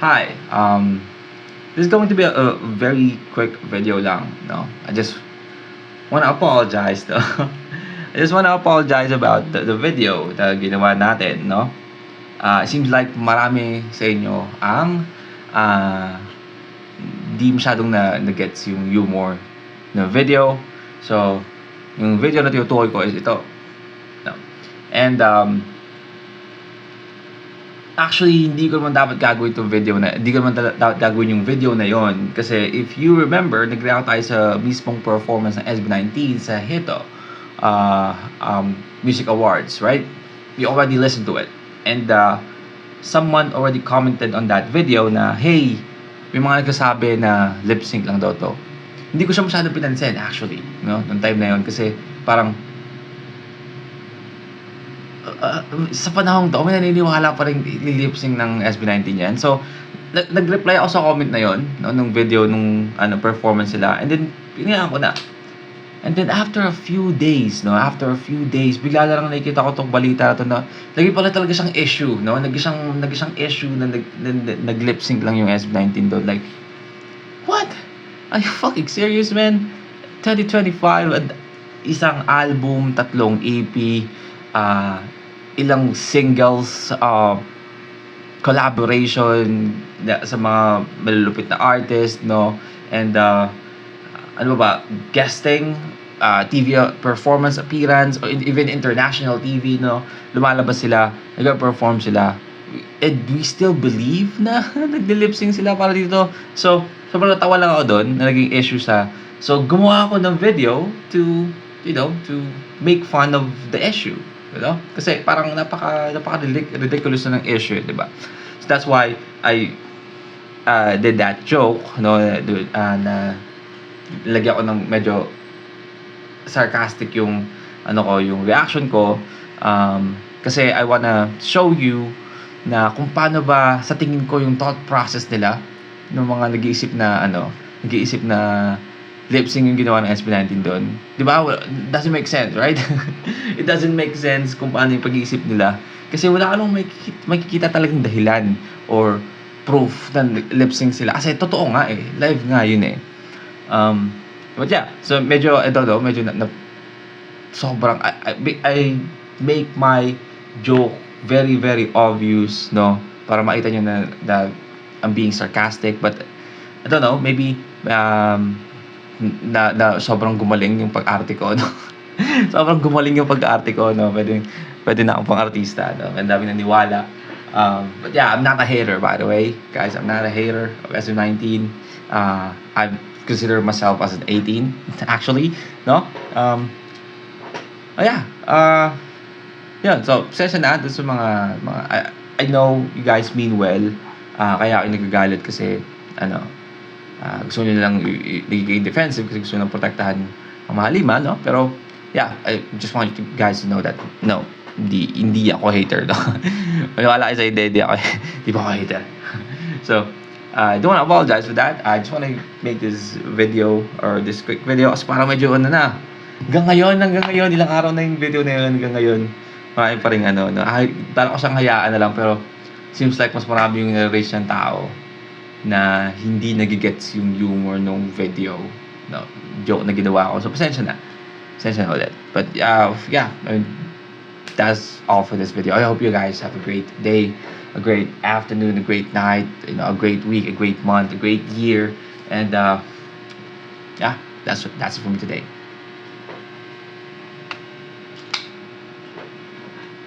Hi, this is going to be a very quick video lang, no? I just want to apologize, no? I just want to apologize about the video na ginawa natin, no? It seems like marami sa inyo ang di masyadong na-gets yung humor ng video. So, yung video na tinutukoy ko is ito. No? And, actually, hindi ko naman dapat gagawin itong video na, hindi ko naman dapat gagawin yung video na yon. Kasi if you remember, nag-react tayo sa mismong performance ng SB19 sa Hito Music Awards, right? We already listened to it. And someone already commented on that video na, hey, may mga nagsasabi na lip sync lang daw to. Hindi ko siya masyadong pinansin actually, no? Noong time na yon kasi parang sa panahon to, may naniniwala pa rin lip-sync ng SB19 yan. So, nag-reply ako sa comment na yon, no, nung video, nung performance sila. And then, pinayaan ko na. And then, after a few days, bigla na lang nakikita ko tong balita na to na lagi pala talaga siyang issue, no? Nag-isang issue na nag-lip-sync lang yung SB19 doon. Like, what? Are you fucking serious, man? 2025, isang album, 3 EP, ilang singles, collaboration sa mga malulupit na artist, no? And ano ba, guesting, TV performance appearance, or even international TV, no? Lumalabas sila, nag-perform sila, and we still believe na nag-lip-sync sila para dito. So, sobrang natawa lang ako doon na naging issue sa. So, gumawa ako ng video to make fun of the issue. Kasi parang napaka-ridiculous na ng issue, di ba? So that's why I did that joke, no, na lagyan ko ng medyo sarcastic yung yung reaction ko, kasi I wanna show you na kung paano ba sa tingin ko yung thought process nila ng mga nag-iisip na lip-sync yung ginawa ng SB19 doon. Di ba? Well, doesn't make sense, right? It doesn't make sense kung paano yung pag-iisip nila. Kasi wala ka nung makikita talagang dahilan or proof na lip-sync sila. Kasi totoo nga eh. Live nga yun eh. But yeah, so medyo sobrang, I make my joke very, very obvious, no? Para makita nyo na I'm being sarcastic. But, I don't know, maybe, na sobrang gumaling yung pag-arte ko, no? Sobrang gumaling yung pag-arte ko, no? Pwede na akong pang-artista, no? Ang dami naniwala. But yeah, I'm not a hater, by the way. Guys, I'm not a hater of SM19. I consider myself as an 18, actually, no? Yeah. So, session na, dun sa mga I know you guys mean well. Kaya ako nagagalit kasi, gusto nyo lang i-gain defensive kasi gusto nyo lang protektahan ang mga lima, no? Pero, yeah, I just want you guys to know that, no, hindi ako hater, no? Maniwala kayo sa hindi ba ako hater. So, I don't want to apologize for that. I just want to make this video, or this quick video, kasi parang medyo na. Hanggang ngayon, ilang araw na yung video na yun, hanggang ngayon, marami pa rin parang ko siyang hayaan na lang, pero, seems like mas marami yung race ng tao na hindi nagigets yung humor nung video, no, joke na ginawa ko. So, pasensya na ulit. But, yeah, I mean, that's all for this video. I hope you guys have a great day, a great afternoon, a great night, a great week, a great month, a great year. And, yeah, that's it for me today.